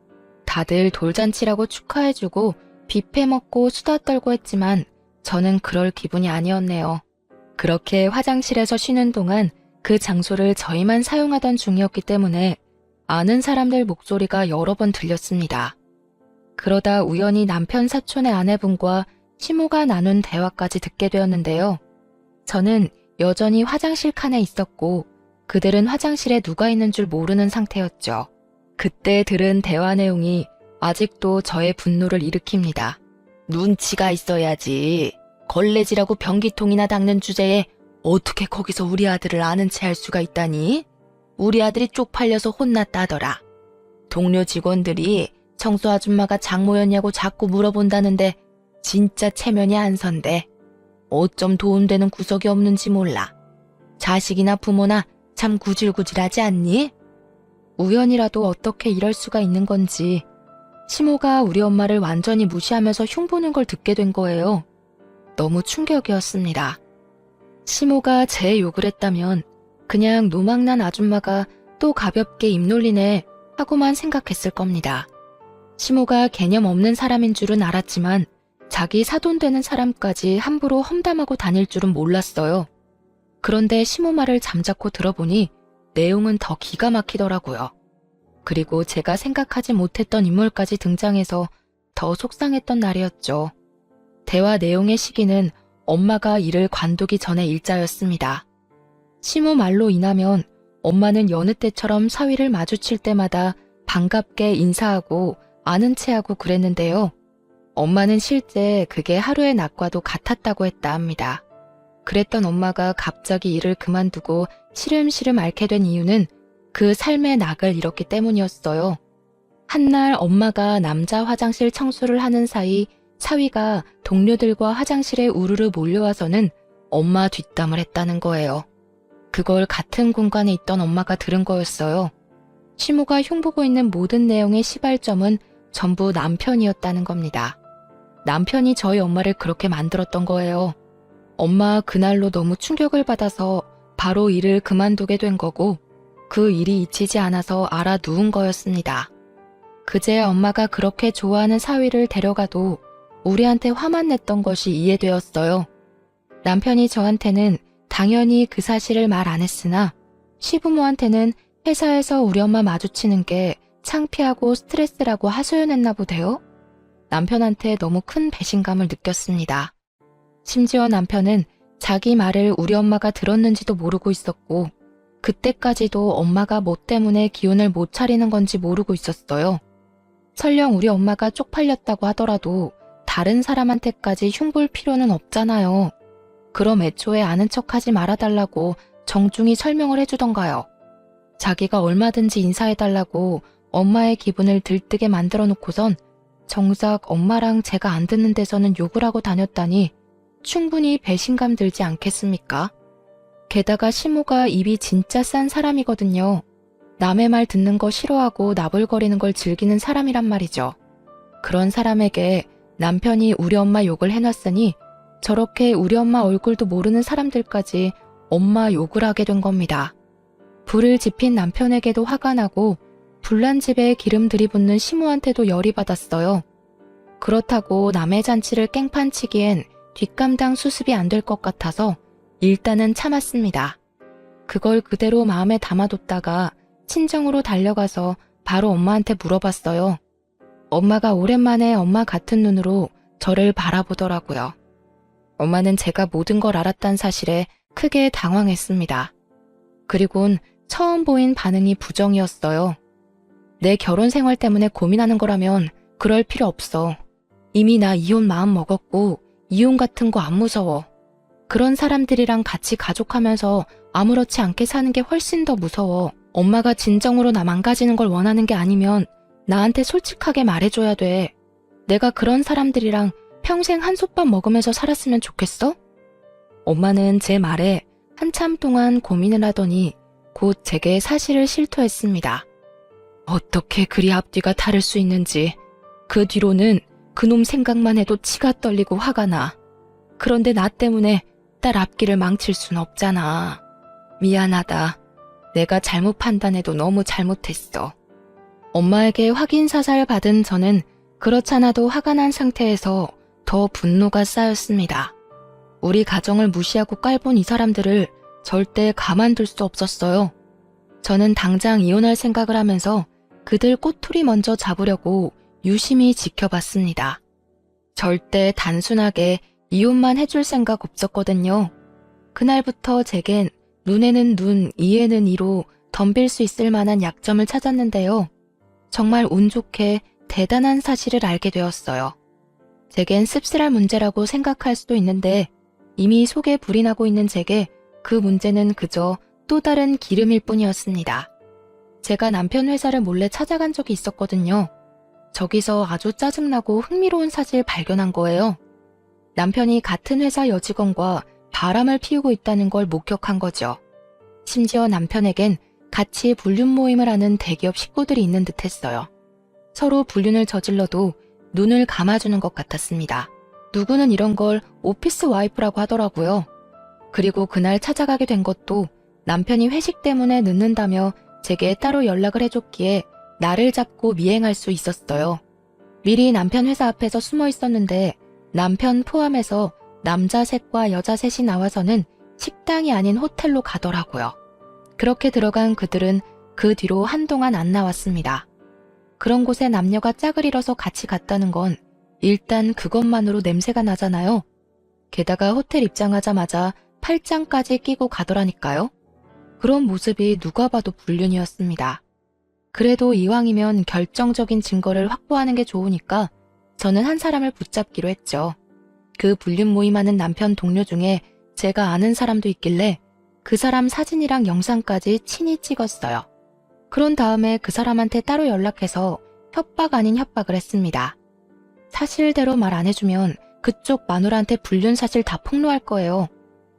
다들 돌잔치라고 축하해주고 뷔페 먹고 수다 떨고 했지만 저는 그럴 기분이 아니었네요. 그렇게 화장실에서 쉬는 동안 그 장소를 저희만 사용하던 중이었기 때문에 아는 사람들 목소리가 여러 번 들렸습니다. 그러다 우연히 남편 사촌의 아내분과 시모가 나눈 대화까지 듣게 되었는데요. 저는 여전히 화장실 칸에 있었고 그들은 화장실에 누가 있는 줄 모르는 상태였죠. 그때 들은 대화 내용이 아직도 저의 분노를 일으킵니다. 눈치가 있어야지. 걸레질하고 변기통이나 닦는 주제에 어떻게 거기서 우리 아들을 아는 체 할 수가 있다니? 우리 아들이 쪽팔려서 혼났다더라. 동료 직원들이 청소 아줌마가 장모였냐고 자꾸 물어본다는데 진짜 체면이 안 선대. 어쩜 도움되는 구석이 없는지 몰라. 자식이나 부모나 참 구질구질하지 않니? 우연이라도 어떻게 이럴 수가 있는 건지 시모가 우리 엄마를 완전히 무시하면서 흉보는 걸 듣게 된 거예요. 너무 충격이었습니다. 시모가 제 욕을 했다면 그냥 노망난 아줌마가 또 가볍게 입 놀리네 하고만 생각했을 겁니다. 시모가 개념 없는 사람인 줄은 알았지만 자기 사돈되는 사람까지 함부로 험담하고 다닐 줄은 몰랐어요. 그런데 시모 말을 잠자코 들어보니 내용은 더 기가 막히더라고요. 그리고 제가 생각하지 못했던 인물까지 등장해서 더 속상했던 날이었죠. 대화 내용의 시기는 엄마가 일을 관두기 전의 일자였습니다. 시모 말로 인하면 엄마는 여느 때처럼 사위를 마주칠 때마다 반갑게 인사하고 아는 체하고 그랬는데요. 엄마는 실제 그게 하루의 낙과도 같았다고 했다 합니다. 그랬던 엄마가 갑자기 일을 그만두고 시름시름 앓게 된 이유는 그 삶의 낙을 잃었기 때문이었어요. 한날 엄마가 남자 화장실 청소를 하는 사이 사위가 동료들과 화장실에 우르르 몰려와서는 엄마 뒷담을 했다는 거예요. 그걸 같은 공간에 있던 엄마가 들은 거였어요. 시모가 흉보고 있는 모든 내용의 시발점은 전부 남편이었다는 겁니다. 남편이 저희 엄마를 그렇게 만들었던 거예요. 엄마 그날로 너무 충격을 받아서 바로 일을 그만두게 된 거고 그 일이 잊히지 않아서 알아 누운 거였습니다. 그제 엄마가 그렇게 좋아하는 사위를 데려가도 우리한테 화만 냈던 것이 이해되었어요. 남편이 저한테는 당연히 그 사실을 말 안 했으나 시부모한테는 회사에서 우리 엄마 마주치는 게 창피하고 스트레스라고 하소연했나 보대요. 남편한테 너무 큰 배신감을 느꼈습니다. 심지어 남편은 자기 말을 우리 엄마가 들었는지도 모르고 있었고 그때까지도 엄마가 뭐 때문에 기운을 못 차리는 건지 모르고 있었어요. 설령 우리 엄마가 쪽팔렸다고 하더라도 다른 사람한테까지 흉볼 필요는 없잖아요. 그럼 애초에 아는 척하지 말아달라고 정중히 설명을 해주던가요. 자기가 얼마든지 인사해달라고 엄마의 기분을 들뜨게 만들어 놓고선 정작 엄마랑 제가 안 듣는 데서는 욕을 하고 다녔다니 충분히 배신감 들지 않겠습니까? 게다가 시모가 입이 진짜 싼 사람이거든요. 남의 말 듣는 거 싫어하고 나불거리는 걸 즐기는 사람이란 말이죠. 그런 사람에게 남편이 우리 엄마 욕을 해놨으니 저렇게 우리 엄마 얼굴도 모르는 사람들까지 엄마 욕을 하게 된 겁니다. 불을 지핀 남편에게도 화가 나고 불난 집에 기름 들이붓는 시모한테도 열이 받았어요. 그렇다고 남의 잔치를 깽판치기엔 뒷감당 수습이 안 될 것 같아서 일단은 참았습니다. 그걸 그대로 마음에 담아뒀다가 친정으로 달려가서 바로 엄마한테 물어봤어요. 엄마가 오랜만에 엄마 같은 눈으로 저를 바라보더라고요. 엄마는 제가 모든 걸 알았다는 사실에 크게 당황했습니다. 그리곤 처음 보인 반응이 부정이었어요. 내 결혼 생활 때문에 고민하는 거라면 그럴 필요 없어. 이미 나 이혼 마음 먹었고 이혼 같은 거 안 무서워. 그런 사람들이랑 같이 가족하면서 아무렇지 않게 사는 게 훨씬 더 무서워. 엄마가 진정으로 나 망가지는 걸 원하는 게 아니면 나한테 솔직하게 말해줘야 돼. 내가 그런 사람들이랑 평생 한솥밥 먹으면서 살았으면 좋겠어? 엄마는 제 말에 한참 동안 고민을 하더니 곧 제게 사실을 실토했습니다. 어떻게 그리 앞뒤가 다를 수 있는지. 그 뒤로는 그놈 생각만 해도 치가 떨리고 화가 나. 그런데 나 때문에 딸 앞길을 망칠 순 없잖아. 미안하다. 내가 잘못 판단해도 너무 잘못했어. 엄마에게 확인사살 받은 저는 그렇잖아도 화가 난 상태에서 더 분노가 쌓였습니다. 우리 가정을 무시하고 깔본 이 사람들을 절대 가만둘 수 없었어요. 저는 당장 이혼할 생각을 하면서 그들 꼬투리 먼저 잡으려고 유심히 지켜봤습니다. 절대 단순하게 이혼만 해줄 생각 없었거든요. 그날부터 제겐 눈에는 눈, 이에는 이로 덤빌 수 있을 만한 약점을 찾았는데요. 정말 운 좋게 대단한 사실을 알게 되었어요. 제겐 씁쓸할 문제라고 생각할 수도 있는데 이미 속에 불이 나고 있는 제게 그 문제는 그저 또 다른 기름일 뿐이었습니다. 제가 남편 회사를 몰래 찾아간 적이 있었거든요. 저기서 아주 짜증나고 흥미로운 사실 발견한 거예요. 남편이 같은 회사 여직원과 바람을 피우고 있다는 걸 목격한 거죠. 심지어 남편에겐 같이 불륜 모임을 하는 대기업 식구들이 있는 듯 했어요. 서로 불륜을 저질러도 눈을 감아주는 것 같았습니다. 누구는 이런 걸 오피스 와이프라고 하더라고요. 그리고 그날 찾아가게 된 것도 남편이 회식 때문에 늦는다며 제게 따로 연락을 해줬기에 나를 잡고 미행할 수 있었어요. 미리 남편 회사 앞에서 숨어 있었는데 남편 포함해서 남자 셋과 여자 셋이 나와서는 식당이 아닌 호텔로 가더라고요. 그렇게 들어간 그들은 그 뒤로 한동안 안 나왔습니다. 그런 곳에 남녀가 짝을 이뤄서 같이 갔다는 건 일단 그것만으로 냄새가 나잖아요. 게다가 호텔 입장하자마자 팔짱까지 끼고 가더라니까요. 그런 모습이 누가 봐도 불륜이었습니다. 그래도 이왕이면 결정적인 증거를 확보하는 게 좋으니까 저는 한 사람을 붙잡기로 했죠. 그 불륜 모임하는 남편 동료 중에 제가 아는 사람도 있길래 그 사람 사진이랑 영상까지 친히 찍었어요. 그런 다음에 그 사람한테 따로 연락해서 협박 아닌 협박을 했습니다. 사실대로 말 안 해주면 그쪽 마누라한테 불륜 사실 다 폭로할 거예요.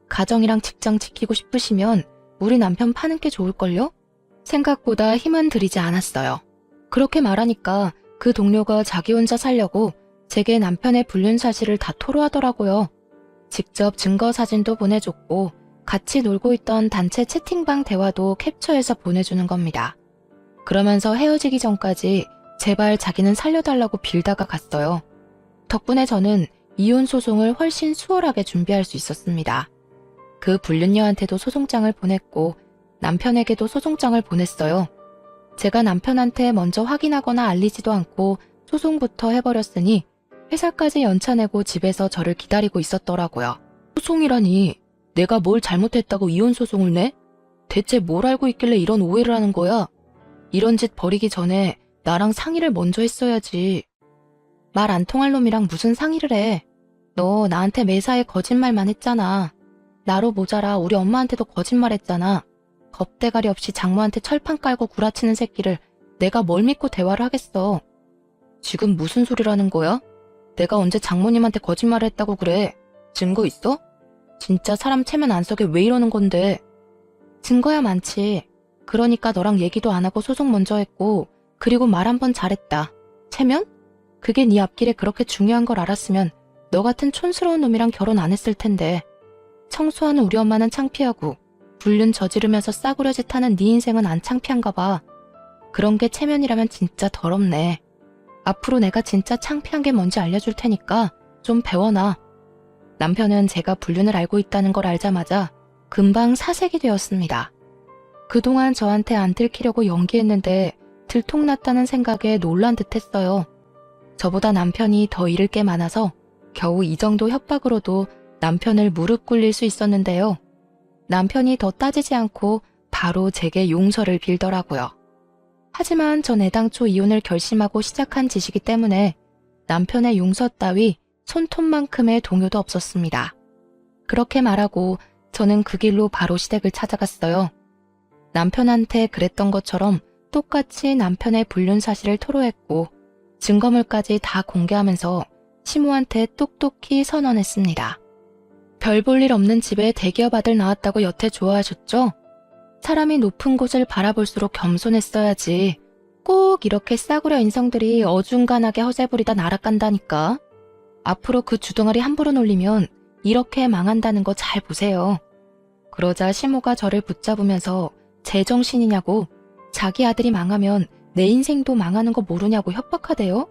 가정이랑 직장 지키고 싶으시면 우리 남편 파는 게 좋을걸요? 생각보다 힘은 들이지 않았어요. 그렇게 말하니까 그 동료가 자기 혼자 살려고 제게 남편의 불륜 사실을 다 토로하더라고요. 직접 증거 사진도 보내줬고 같이 놀고 있던 단체 채팅방 대화도 캡처해서 보내주는 겁니다. 그러면서 헤어지기 전까지 제발 자기는 살려달라고 빌다가 갔어요. 덕분에 저는 이혼 소송을 훨씬 수월하게 준비할 수 있었습니다. 그 불륜녀한테도 소송장을 보냈고 남편에게도 소송장을 보냈어요. 제가 남편한테 먼저 확인하거나 알리지도 않고 소송부터 해버렸으니 회사까지 연차내고 집에서 저를 기다리고 있었더라고요. 소송이라니, 내가 뭘 잘못했다고 이혼 소송을 내? 대체 뭘 알고 있길래 이런 오해를 하는 거야? 이런 짓 벌이기 전에 나랑 상의를 먼저 했어야지. 말 안 통할 놈이랑 무슨 상의를 해. 너 나한테 매사에 거짓말만 했잖아. 나로 모자라 우리 엄마한테도 거짓말했잖아. 겁대가리 없이 장모한테 철판 깔고 구라치는 새끼를 내가 뭘 믿고 대화를 하겠어. 지금 무슨 소리라는 거야? 내가 언제 장모님한테 거짓말을 했다고 그래? 증거 있어? 진짜 사람 체면 안 서게 왜 이러는 건데? 증거야 많지. 그러니까 너랑 얘기도 안 하고 소송 먼저 했고 그리고 말 한 번 잘했다. 체면? 그게 네 앞길에 그렇게 중요한 걸 알았으면 너 같은 촌스러운 놈이랑 결혼 안 했을 텐데. 청소하는 우리 엄마는 창피하고 불륜 저지르면서 싸구려 짓 하는 네 인생은 안 창피한가 봐. 그런 게 체면이라면 진짜 더럽네. 앞으로 내가 진짜 창피한 게 뭔지 알려줄 테니까 좀 배워놔. 남편은 제가 불륜을 알고 있다는 걸 알자마자 금방 사색이 되었습니다. 그동안 저한테 안 들키려고 연기했는데 들통났다는 생각에 놀란 듯 했어요. 저보다 남편이 더 잃을 게 많아서 겨우 이 정도 협박으로도 남편을 무릎 꿇릴 수 있었는데요. 남편이 더 따지지 않고 바로 제게 용서를 빌더라고요. 하지만 전 애당초 이혼을 결심하고 시작한 짓이기 때문에 남편의 용서 따위 손톱만큼의 동요도 없었습니다. 그렇게 말하고 저는 그 길로 바로 시댁을 찾아갔어요. 남편한테 그랬던 것처럼 똑같이 남편의 불륜 사실을 토로했고 증거물까지 다 공개하면서 시모한테 똑똑히 선언했습니다. 별 볼 일 없는 집에 대기업 아들 나왔다고 여태 좋아하셨죠? 사람이 높은 곳을 바라볼수록 겸손했어야지. 꼭 이렇게 싸구려 인성들이 어중간하게 허세부리다 날아간다니까. 앞으로 그 주둥아리 함부로 놀리면 이렇게 망한다는 거 잘 보세요. 그러자 시모가 저를 붙잡으면서 제정신이냐고, 자기 아들이 망하면 내 인생도 망하는 거 모르냐고 협박하대요.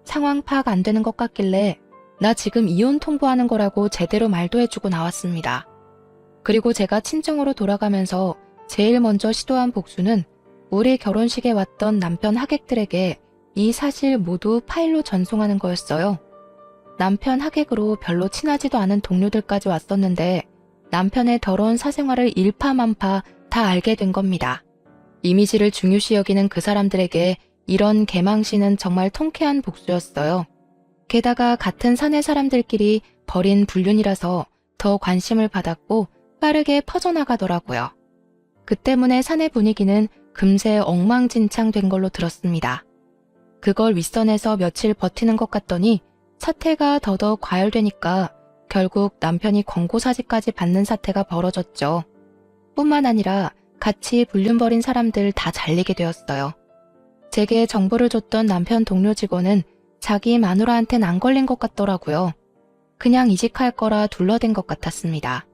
상황 파악 안 되는 것 같길래 나 지금 이혼 통보하는 거라고 제대로 말도 해주고 나왔습니다. 그리고 제가 친정으로 돌아가면서 제일 먼저 시도한 복수는 우리 결혼식에 왔던 남편 하객들에게 이 사실 모두 파일로 전송하는 거였어요. 남편 하객으로 별로 친하지도 않은 동료들까지 왔었는데 남편의 더러운 사생활을 일파만파 다 알게 된 겁니다. 이미지를 중요시 여기는 그 사람들에게 이런 개망신은 정말 통쾌한 복수였어요. 게다가 같은 사내 사람들끼리 벌인 불륜이라서 더 관심을 받았고 빠르게 퍼져나가더라고요. 그 때문에 사내 분위기는 금세 엉망진창 된 걸로 들었습니다. 그걸 윗선에서 며칠 버티는 것 같더니 사태가 더더 과열되니까 결국 남편이 권고사직까지 받는 사태가 벌어졌죠. 뿐만 아니라 같이 불륜 벌인 사람들 다 잘리게 되었어요. 제게 정보를 줬던 남편 동료 직원은 자기 마누라한텐 안 걸린 것 같더라고요. 그냥 이직할 거라 둘러댄 것 같았습니다.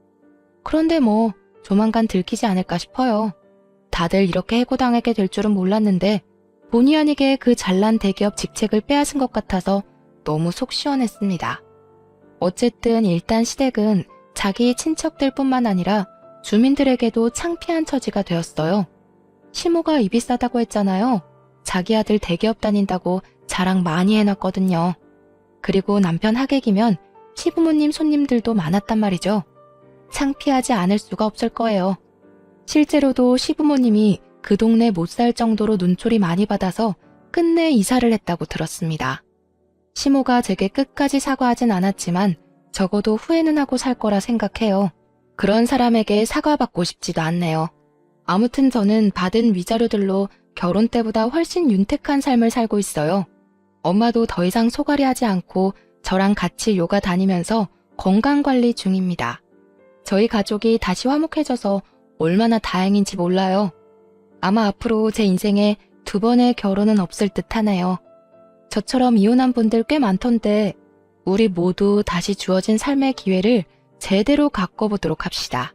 그런데 뭐 조만간 들키지 않을까 싶어요. 다들 이렇게 해고당하게 될 줄은 몰랐는데 본의 아니게 그 잘난 대기업 직책을 빼앗은 것 같아서 너무 속 시원했습니다. 어쨌든 일단 시댁은 자기 친척들뿐만 아니라 주민들에게도 창피한 처지가 되었어요. 시모가 입이 싸다고 했잖아요. 자기 아들 대기업 다닌다고 자랑 많이 해놨거든요. 그리고 남편 하객이면 시부모님 손님들도 많았단 말이죠. 창피하지 않을 수가 없을 거예요. 실제로도 시부모님이 그 동네 못 살 정도로 눈초리 많이 받아서 끝내 이사를 했다고 들었습니다. 시모가 제게 끝까지 사과하진 않았지만 적어도 후회는 하고 살 거라 생각해요. 그런 사람에게 사과받고 싶지도 않네요. 아무튼 저는 받은 위자료들로 결혼 때보다 훨씬 윤택한 삶을 살고 있어요. 엄마도 더 이상 소갈이 하지 않고 저랑 같이 요가 다니면서 건강관리 중입니다. 저희 가족이 다시 화목해져서 얼마나 다행인지 몰라요. 아마 앞으로 제 인생에 2번의 결혼은 없을 듯 하네요. 저처럼 이혼한 분들 꽤 많던데 우리 모두 다시 주어진 삶의 기회를 제대로 가꿔보도록 합시다.